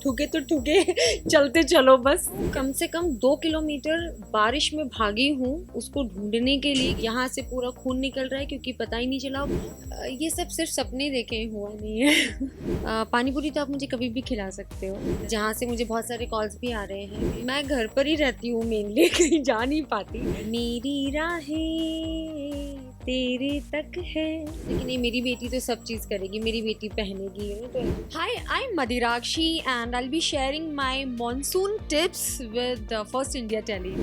ठुके तो ठुके चलते चलो बस। कम से कम 2 किलोमीटर बारिश में भागी हूँ उसको ढूंढने के लिए। यहाँ से पूरा खून निकल रहा है क्योंकि पता ही नहीं चला। ये सब सिर्फ सपने देखे हुआ नहीं है। पानी पूरी तो आप मुझे कभी भी खिला सकते हो। जहाँ से मुझे बहुत सारे कॉल्स भी आ रहे हैं। मैं घर पर ही रहती हूँ मेनली, कहीं जा नहीं पाती। मेरी राहें तेरे तक है, लेकिन ये मेरी बेटी तो सब चीज करेगी, मेरी बेटी पहनेगी। तो hi, I am Madirakshi and I will be sharing my monsoon tips with first India tele.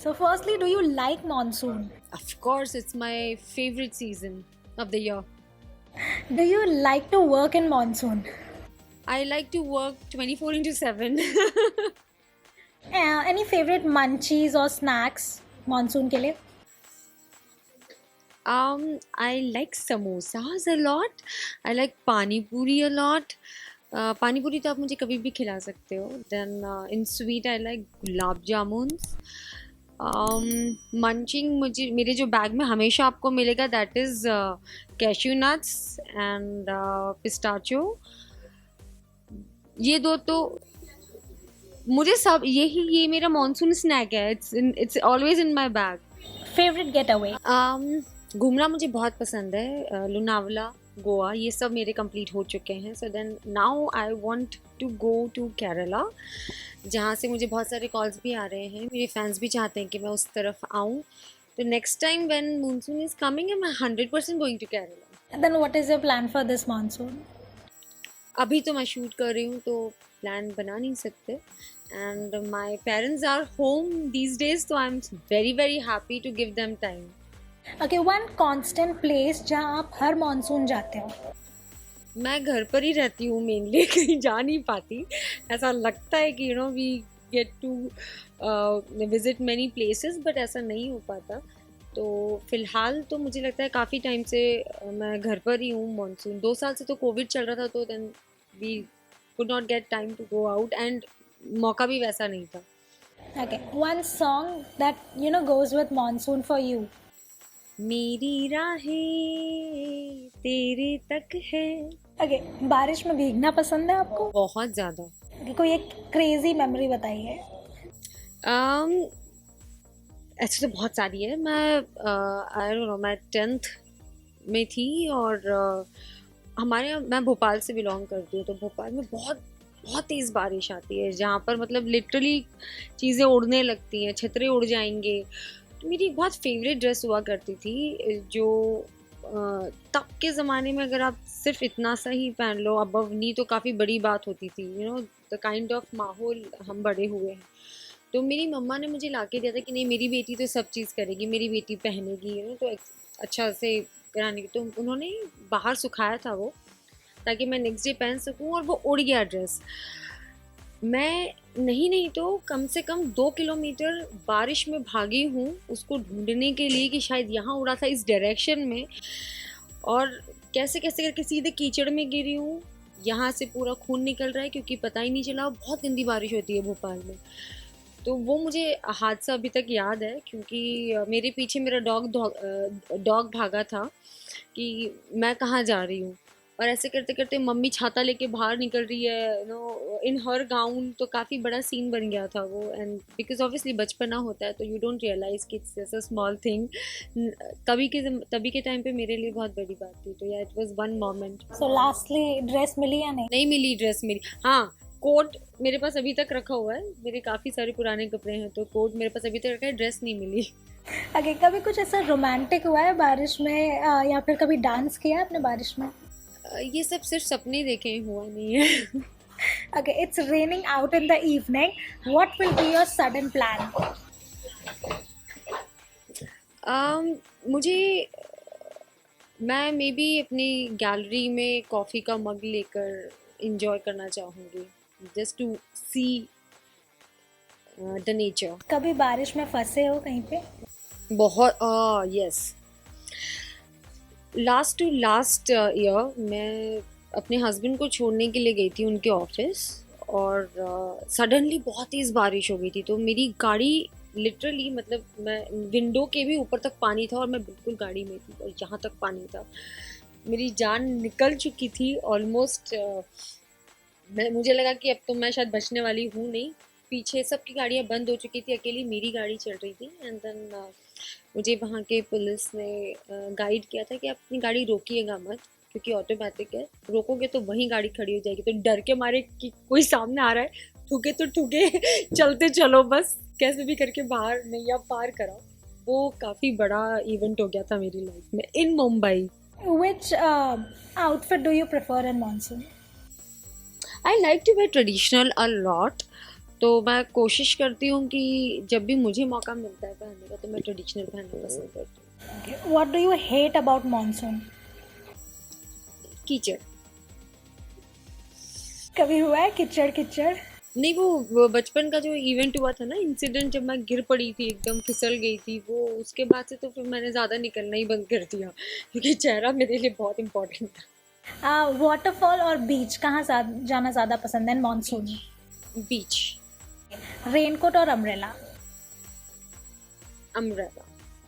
So firstly, do you like monsoon? Of course, it's my favorite season of the year. Do you like to work in monsoon? I like to work 24/7. Any favorite munchies or snacks monsoon के लिए? I like samosas a lot. I like pani puri a lot. पानी पूरी तो आप मुझे कभी भी खिला सकते हो। Then in sweet I like gulab jamuns. Munching मुझे मेरे जो बैग में हमेशा आपको मिलेगा, that is cashew nuts and pistachio. ये दो तो मुझे सब ये मेरा मॉनसून स्नैक है। It's always in my bag. Favorite getaway? घूमना मुझे बहुत पसंद है। लोनावला, गोवा, ये सब मेरे कंप्लीट हो चुके हैं। So then now I want to go to Kerala, जहाँ से मुझे बहुत सारे कॉल्स भी आ रहे हैं। मेरे फैंस भी चाहते हैं कि मैं उस तरफ आऊँ। तो next time when monsoon is coming, I am 100% going to Kerala. Then what is your plan for this monsoon? अभी तो मैं शूट कर रही हूँ तो प्लान बना नहीं सकते। And my parents are home these days, तो I am very very happy to give them time. Okay, one constant place जहाँ आप हर monsoon जाते हो. मैं घर पर ही रहती हूँ मेनली, कहीं जा नहीं पाती। ऐसा लगता है कि we get to visit many places, but ऐसा नहीं हो पाता। तो फिलहाल तो मुझे लगता है काफ़ी टाइम से मैं घर पर ही हूँ। मॉनसून 2 साल से तो कोविड चल रहा था, तो then we could not get time to go out and मौका भी वैसा नहीं था। Okay, one song that goes with monsoon for you. मेरी राहें तेरे तक है। Okay, बारिश में भीगना पसंद है आपको? बहुत ज़्यादा। Okay, कोई एक क्रेजी मेमोरी बताइए. ऐसे तो बहुत सारी है। आई डोंट नो, मैं 10th में थी और हमारे यहाँ, मैं भोपाल से बिलोंग करती हूँ, तो भोपाल में बहुत बहुत तेज़ बारिश आती है, जहाँ पर मतलब लिटरली चीज़ें उड़ने लगती हैं, छतरे उड़ जाएंगे। तो मेरी एक बहुत फेवरेट ड्रेस हुआ करती थी, जो तब के ज़माने में अगर आप सिर्फ इतना सा ही पहन लो अबव नी, तो काफ़ी बड़ी बात होती थी। द काइंड ऑफ माहौल हम बड़े हुए हैं। तो मेरी मम्मा ने मुझे ला के दिया था कि नहीं, मेरी बेटी तो सब चीज़ करेगी, मेरी बेटी पहनेगी, तो अच्छा से कराने की। तो उन्होंने बाहर सुखाया था वो, ताकि मैं नेक्स्ट डे पहन सकूं, और वो उड़ गया ड्रेस। मैं नहीं तो कम से कम 2 किलोमीटर बारिश में भागी हूँ उसको ढूंढने के लिए कि शायद यहाँ उड़ा था, इस डायरेक्शन में। और कैसे कैसे करके सीधे कीचड़ में गिरी हूँ। यहाँ से पूरा खून निकल रहा है क्योंकि पता ही नहीं चला। बहुत गंदी बारिश होती है भोपाल में। तो वो मुझे हादसा अभी तक याद है, क्योंकि मेरे पीछे मेरा डॉग भागा था कि मैं कहाँ जा रही हूँ। और ऐसे करते करते मम्मी छाता लेके बाहर निकल रही है इन हर गाउन। तो काफ़ी बड़ा सीन बन गया था वो। एंड बिकॉज ऑब्वियसली बचपना होता है, तो यू डोंट रियलाइज कि it's just a small thing. तभी के टाइम पे मेरे लिए बहुत बड़ी बात थी। तो या it was one moment. So lastly, dress मिली या नहीं? नहीं मिली ड्रेस मेरी। हाँ, कोट मेरे पास अभी तक रखा हुआ है। मेरे काफ़ी सारे पुराने कपड़े हैं, तो कोट मेरे पास अभी तक रखा है, ड्रेस नहीं मिली। Okay, कभी कुछ ऐसा रोमांटिक हुआ है बारिश में, या फिर कभी डांस किया है आपने बारिश में? ये सब सिर्फ सपने देखे हुआ नहीं है। Okay, it's raining out in the evening. What will be your sudden plan? मुझे मैं मे बी अपनी गैलरी में कॉफ़ी का मग लेकर इंजॉय करना चाहूँगी, just to see the nature. कभी बारिश में फंसे हो कहीं पे? बहुत, यस। लास्ट ईयर मैं अपने हस्बैंड को छोड़ने के लिए गई थी उनके ऑफिस, और सडनली बहुत तेज़ बारिश हो गई थी। तो मेरी गाड़ी लिटरली, मतलब मैं विंडो के भी ऊपर तक पानी था और मैं बिल्कुल गाड़ी में थी और यहाँ तक पानी था। मेरी जान निकल चुकी थी ऑलमोस्ट। मुझे लगा कि अब तो मैं शायद बचने वाली हूँ नहीं। पीछे सबकी गाड़ियाँ बंद हो चुकी थी, अकेली मेरी गाड़ी चल रही थी। एंड देन मुझे वहाँ के पुलिस ने गाइड किया था कि आप अपनी गाड़ी रोकिएगा मत, क्योंकि ऑटोमेटिक है, रोकोगे तो वहीं गाड़ी खड़ी हो जाएगी। तो डर के मारे कि कोई सामने आ रहा है, ठुके तो ठुके चलते चलो बस, कैसे भी करके बाहर नैया पार कराओ। वो काफ़ी बड़ा इवेंट हो गया था मेरी लाइफ में in Mumbai. Which outfit do you prefer in monsoon? I like to wear traditional a lot. तो मैं कोशिश करती हूँ कि जब भी मुझे मौका मिलता है पहनने का, तो मैं ट्रेडिशनल पहनना पसंद करती हूँ। Okay. What do you hate about monsoon? कीचड़। कभी हुआ है किचड़ किचड़? नहीं, वो बचपन का जो इवेंट हुआ था ना, इंसिडेंट, जब मैं गिर पड़ी थी, एकदम फिसल गई थी, वो उसके बाद से तो फिर मैंने ज़्यादा निकलना ही बंद कर दिया, क्योंकि चेहरा मेरे लिए बहुत इंपॉर्टेंट था। वाटरफॉल और बीच कहाँ जाना ज़्यादा पसंद है मॉनसून? बीच। रेनकोट और अम्ब्रेला? अम्ब्रेला।